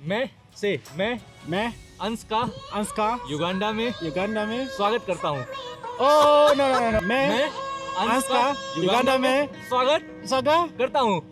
मैं अंश का युगांडा में स्वागत करता हूँ। ओह नो मैं अंश का युगांडा में स्वागत करता हूँ।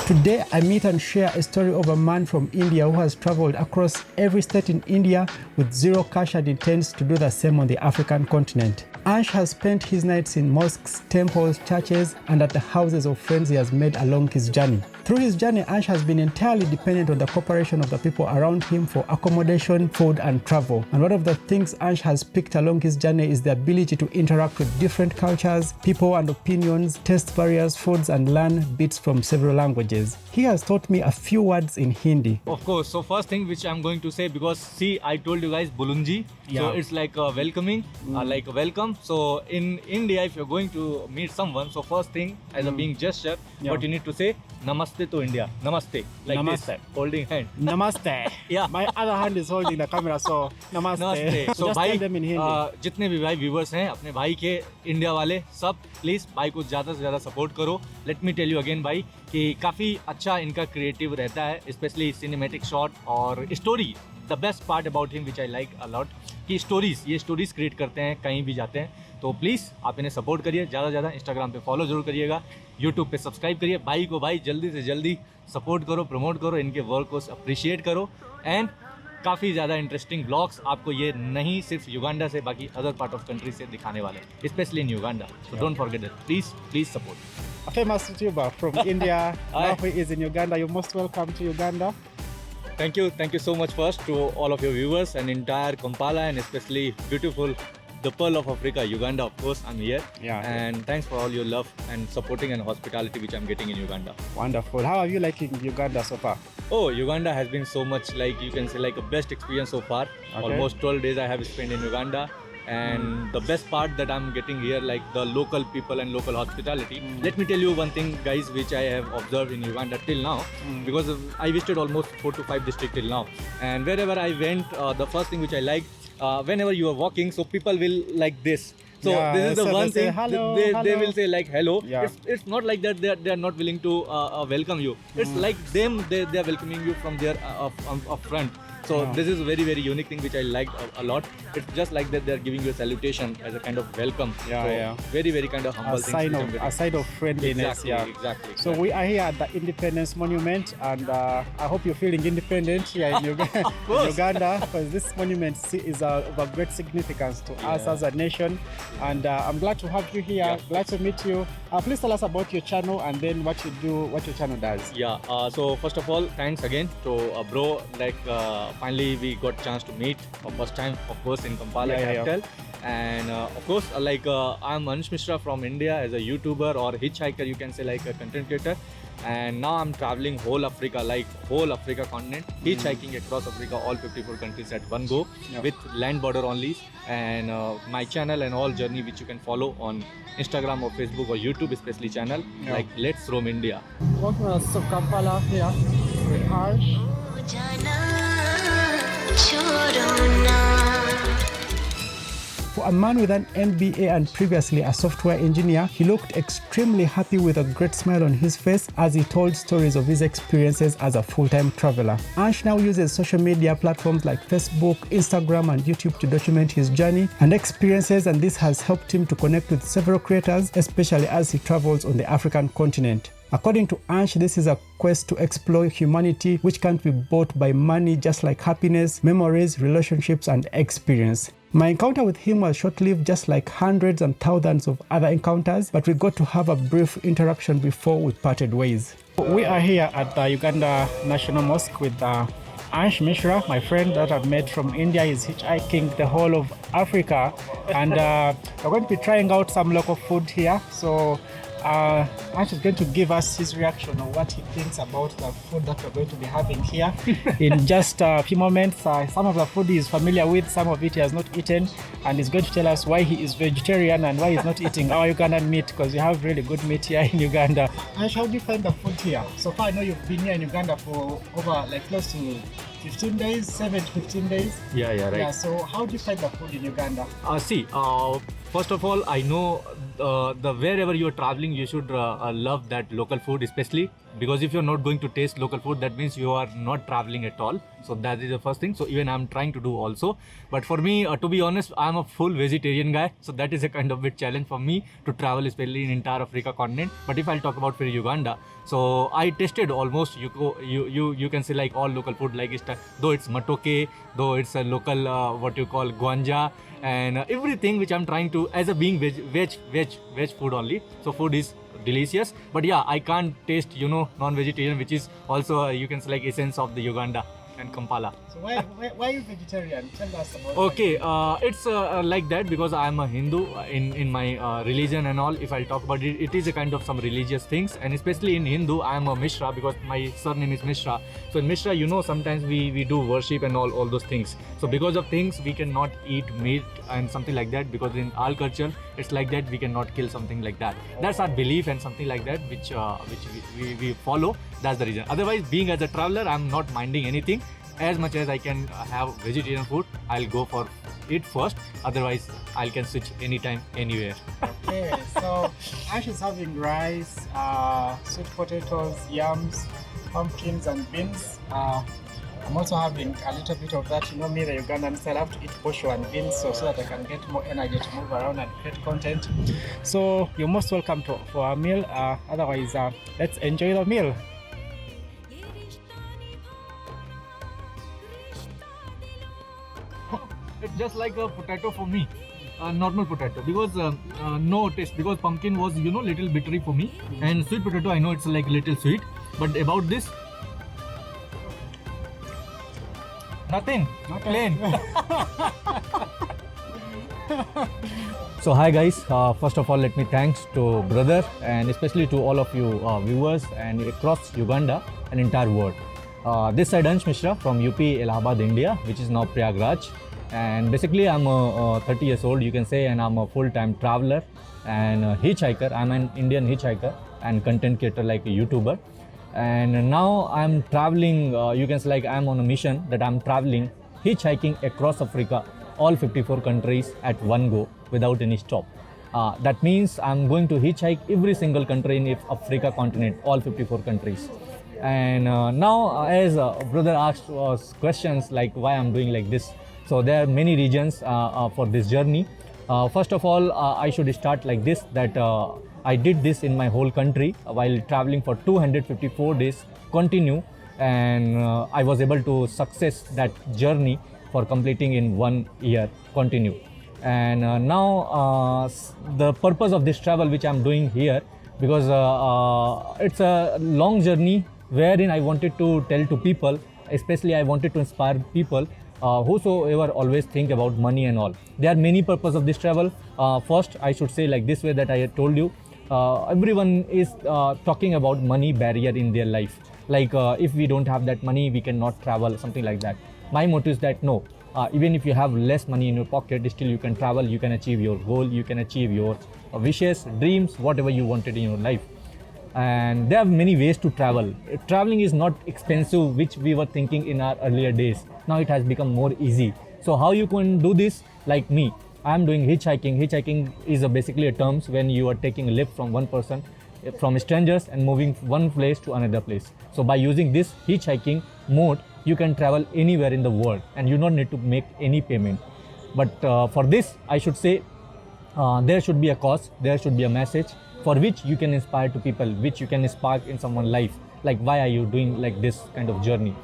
Today, I meet and share a story of a man from India who has traveled across every state in India with zero cash and intends to do the same on the African continent. Ansh has spent his nights in mosques, temples, churches, and at the houses of friends he has made along his journey. Through his journey, Ansh has been entirely dependent on the cooperation of the people around him for accommodation, food, and travel. And one of the things Ansh has picked along his journey is the ability to interact with different cultures, people and opinions, taste various foods, and learn bits from several languages. He has taught me a few words in Hindi. Of course. So first thing which I'm going to say, because see, I told you guys Bulunji. Yeah. So it's like welcoming, like a welcome. So in India, if you're going to meet someone, so first thing as a being gesture, what you need to say, Namaste to India. Namaste. Like Namaste. this. Holding hand. Namaste. Yeah. My other hand is holding the camera, so namaste. नमस्ते। So So just भाई tell them in Hindi. जितने भी भाई viewers हैं अपने भाई के India वाले सब प्लीज़ भाई को ज़्यादा से ज़्यादा सपोर्ट करो। Let me tell you again भाई कि काफ़ी अच्छा इनका क्रिएटिव रहता है, स्पेशली सिनेमेटिक शॉट और story. The best part about him which I like a lot कि ये स्टोरीज क्रिएट करते हैं कहीं भी जाते हैं। तो प्लीज़ आप इन्हें सपोर्ट करिए, ज़्यादा से ज़्यादा इंस्टाग्राम पे फॉलो जरूर करिएगा, यूट्यूब पे सब्सक्राइब करिए। भाई को भाई जल्दी से जल्दी सपोर्ट करो, प्रमोट करो, इनके वर्क को अप्रिशिएट करो। एंड काफ़ी ज़्यादा इंटरेस्टिंग ब्लॉग्स आपको ये नहीं सिर्फ युगांडा से बाकी अदर पार्ट ऑफ कंट्री से दिखाने वाले हैं, specially in Uganda. So don't forget that, please support. A famous YouTuber from India, now he is in Uganda. You're most welcome to Uganda. Thank you so much first to all of your viewers and entire Kampala and especially beautiful the Pearl of Africa, Uganda. Of course, I'm here. Yeah. And thanks for all your love and supporting and hospitality which I'm getting in Uganda. Wonderful. How are you liking Uganda so far? Oh, Uganda has been so much like you can say like a best experience so far. Okay. Almost 12 days I have spent in Uganda. And the best part that I'm getting here, like the local people and local hospitality. Let me tell you one thing, guys, which I have observed in Uganda till now, because I visited almost 4 to 5 districts till now. And wherever I went, the first thing which I liked, whenever you are walking, so people will like this. So Yeah, this is the so one they say, thing "Hello, they hello." will say like hello. Yeah. It's not like that they are not willing to welcome you. It's like they are welcoming you from their up front. So Yeah. this is a very unique thing which I liked a lot. It's just like that they are giving you a salutation as a kind of welcome. Yeah, so yeah. Very kind of humble A sign of friendliness. Exactly. So we are here at the Independence Monument, and I hope you're feeling independent here in Uganda, because this monument is of a great significance to us as a nation. And I'm glad to have you here. Yeah. Glad to meet you. Please tell us about your channel and then what you do, what your channel does. Yeah. So first of all, thanks again to bro. Like finally we got chance to meet for first time, of course, in Kampala capital. And of course, I'm Ansh Mishra from India as a YouTuber or hitchhiker, you can say, like a content creator. And now I'm traveling whole Africa continent, hitchhiking across Africa, all 54 countries at one go with land border only. And my channel and all journey which you can follow on Instagram or Facebook or YouTube, especially channel like Let's Roam India. Welcome to Kampala here with Ansh. For a man with an MBA and previously a software engineer, he looked extremely happy with a great smile on his face as he told stories of his experiences as a full-time traveler. Ansh now uses social media platforms like Facebook, Instagram, and YouTube to document his journey and experiences, and this has helped him to connect with several creators, especially as he travels on the African continent. According to Ansh, this is a quest to explore humanity which can't be bought by money, just like happiness, memories, relationships, and experience. My encounter with him was short-lived, just like hundreds and thousands of other encounters, but we got to have a brief interaction before we parted ways. We are here at the Uganda National Mosque with Ansh Mishra, my friend that I've met from India. He's hitchhiking the whole of Africa, and we're going to be trying out some local food here. So Ansh is going to give us his reaction on what he thinks about the food that we're going to be having here in just a few moments. Some of the food he is familiar with, some of it he has not eaten, and he's going to tell us why he is vegetarian and why he's not eating our Ugandan meat, because we have really good meat here in Uganda. Ansh, how do you find the food here? So far I know you've been here in Uganda for over like close to 15 days, 7 to 15 days. Yeah, right. Yeah, so how do you find the food in Uganda? First of all, I know the wherever you're traveling, you should love that local food, especially because if you're not going to taste local food, that means you are not traveling at all. So that is the first thing. So even I'm trying to do also. But for me, to be honest, I'm a full vegetarian guy. So that is a kind of bit challenge for me to travel, especially in entire Africa continent. But if I'll talk about for Uganda, so I tasted almost you can say like all local food, like though it's matoke, though it's a local what you call guanja, and everything which I'm trying to as a being veg food only. So food is delicious, but yeah, I can't taste non-vegetarian, which is also you can say like essence of the Uganda and Kampala. So why are you vegetarian? Tell us about Okay, it's like that because I am a Hindu in my religion and all. If I'll talk about it, it is a kind of some religious things, and especially in Hindu, I am a Mishra because my surname is Mishra. So in Mishra, sometimes we do worship and all those things. So because of things, we cannot eat meat and something like that, because in our culture, it's like that we cannot kill something like that. That's our belief and something like that, which we follow. That's the reason. Otherwise, being as a traveler, I'm not minding anything. As much as I can have vegetarian food, I'll go for it first. Otherwise, I can switch anytime, anywhere. Okay, so Ash is having rice, sweet potatoes, yams, pumpkins, and beans. I'm also having a little bit of that. You know me, the Ugandan, so I love to eat posho and beans so that I can get more energy to move around and create content. So you're most welcome for our meal. Otherwise, let's enjoy the meal. It's just like a potato for me, a normal potato, because no taste, because pumpkin was little bittery for me, and sweet potato I know it's like little sweet, but about this, nothing, plain. So hi guys, first of all let me thanks to brother and especially to all of you viewers and across Uganda and entire world. This side Ansh Mishra from UP Allahabad, India, which is now Prayagraj. And basically I'm 30 years old, you can say, and I'm a full-time traveler and a hitchhiker. I'm an Indian hitchhiker and content creator, like a YouTuber. And now I'm traveling, you can say like I'm on a mission that I'm traveling, hitchhiking across Africa, all 54 countries at one go without any stop. That means I'm going to hitchhike every single country in Africa continent, all 54 countries. And now as brother asked us questions like why I'm doing like this. So there are many regions for this journey. First of all, I should start like this, that I did this in my whole country while traveling for 254 days continue, and I was able to success that journey for completing in 1 year continue. And now the purpose of this travel which I'm doing here, because it's a long journey wherein I wanted to tell to people, especially I wanted to inspire people whosoever always think about money and all. There are many purposes of this travel. First, I should say like this way, that I had told you, everyone is talking about money barrier in their life. Like if we don't have that money, we cannot travel, something like that. My motto is that no, even if you have less money in your pocket, still you can travel, you can achieve your goal, you can achieve your wishes, dreams, whatever you wanted in your life. And there are many ways to travel. Traveling is not expensive, which we were thinking in our earlier days. Now it has become more easy. So how you can do this? Like me, I am doing hitchhiking. Hitchhiking is basically a term when you are taking a lift from one person, from strangers, and moving one place to another place. So by using this hitchhiking mode, you can travel anywhere in the world and you don't need to make any payment. But for this, I should say there should be a cause, there should be a message for which you can inspire to people, which you can spark in someone's life. Like why are you doing like this kind of journey?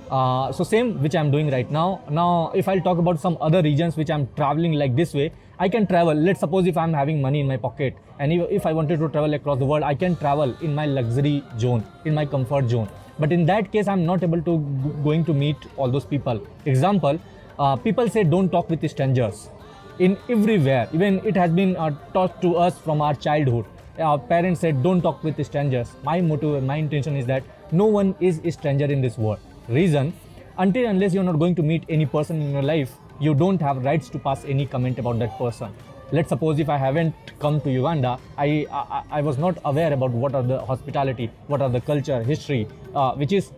So same which I'm doing right now. Now if I'll talk about some other regions which I'm traveling like this way, I can travel. Let's suppose if I'm having money in my pocket and if I wanted to travel across the world, I can travel in my luxury zone, in my comfort zone. But in that case, I'm not able to going to meet all those people. Example, people say don't talk with strangers. In everywhere, even it has been taught to us from our childhood. Our parents said don't talk with strangers. My motto, my intention is that no one is a stranger in this world. Reason, until unless you're not going to meet any person in your life, you don't have rights to pass any comment about that person. Let's suppose if I haven't come to Uganda, I was not aware about what are the hospitality, what are the culture, history, which is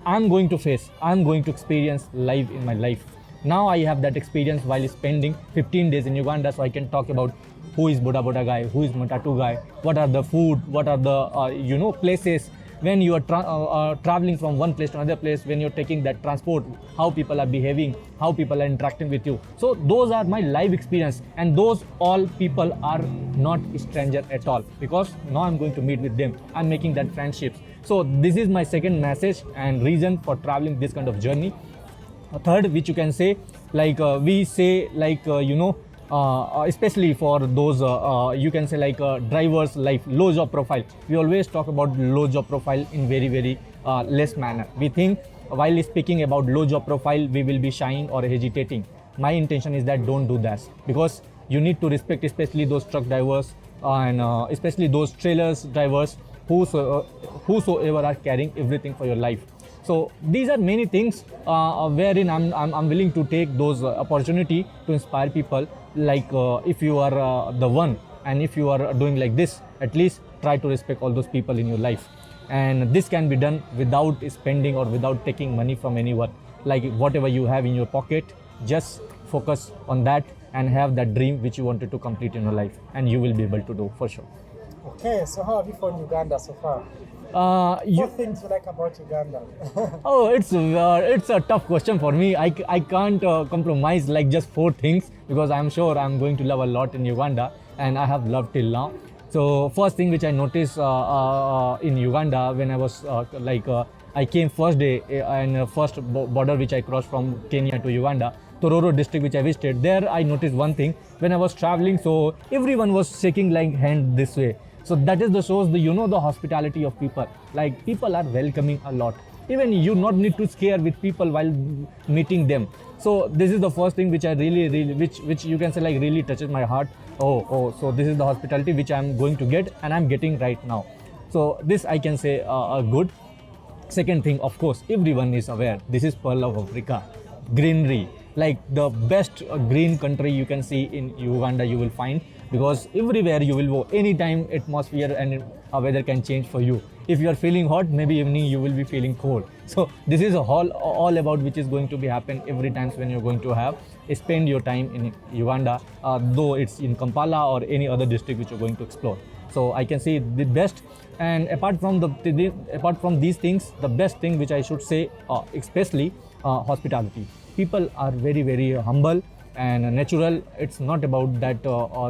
I'm going to experience live in my life. Now I have that experience while spending 15 days in Uganda, so I can talk about who is Boda Boda guy, who is Matatu guy, what are the food, what are the places. When you are traveling from one place to another place, when you're taking that transport, how people are behaving, how people are interacting with you. So those are my live experience, and those all people are not stranger at all, because now I'm going to meet with them. I'm making that friendships. So this is my second message and reason for traveling this kind of journey. Third, which you can say, like we say, like especially for those you can say like drivers life, low job profile. We always talk about low job profile in very less manner. We think while speaking about low job profile, we will be shying or hesitating. My intention is that don't do that, because you need to respect especially those truck drivers and especially those trailers drivers, whosoever are carrying everything for your life. So these are many things wherein I'm willing to take those opportunity to inspire people. Like if you are the one, and if you are doing like this, at least try to respect all those people in your life. And this can be done without spending or without taking money from anyone. Like whatever you have in your pocket, just focus on that and have that dream which you wanted to complete in your life, and you will be able to do for sure. Okay, so how have you found Uganda so far? What things you like about Uganda? Oh, it's a tough question for me. I can't compromise like just 4 things, because I'm sure I'm going to love a lot in Uganda, and I have loved till now. So first thing which I noticed in Uganda when I was I came first day and first border which I crossed from Kenya to Uganda, Tororo district which I visited. There I noticed one thing when I was traveling. So everyone was shaking like hand this way. So that is the shows the hospitality of people. Like people are welcoming a lot. Even you not need to scare with people while meeting them. So this is the first thing which I really which you can say like really touches my heart. So this is the hospitality which I'm going to get, and I'm getting right now. So this I can say good. Second thing, of course, everyone is aware, this is Pearl of Africa. Greenery, like the best green country you can see in Uganda you will find, because everywhere you will go, anytime atmosphere and weather can change for you. If you are feeling hot, maybe evening you will be feeling cold. So this is all about which is going to be happen every time when you're going to have spend your time in Uganda, though it's in Kampala or any other district which you're going to explore. So I can say the best. And apart from these things, the best thing which I should say, especially hospitality. People are very humble and natural. It's not about that.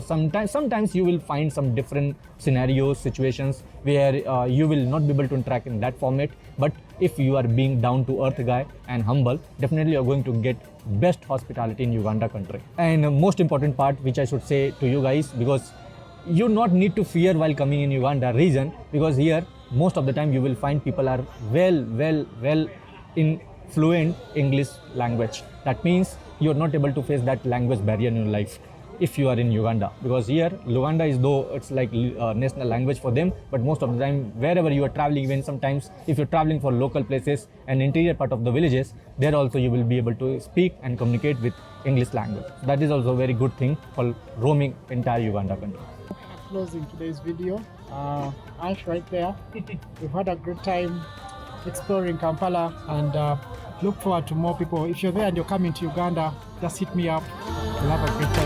Sometimes you will find some different scenarios, situations where you will not be able to interact in that format. But if you are being down to earth guy and humble, definitely you're going to get best hospitality in Uganda country. And most important part which I should say to you guys, because you not need to fear while coming in Uganda. Reason, because here most of the time you will find people are well in fluent English language. That means you are not able to face that language barrier in your life if you are in Uganda, because here Luganda is though it's like national language for them, but most of the time wherever you are traveling, even sometimes if you're traveling for local places and interior part of the villages, there also you will be able to speak and communicate with English language. That is also a very good thing for roaming entire Uganda country. Closing today's video, Ansh right there. We've had a great time exploring Kampala, and look forward to more people. If you're there and you're coming to Uganda, just hit me up. We'll have a great time.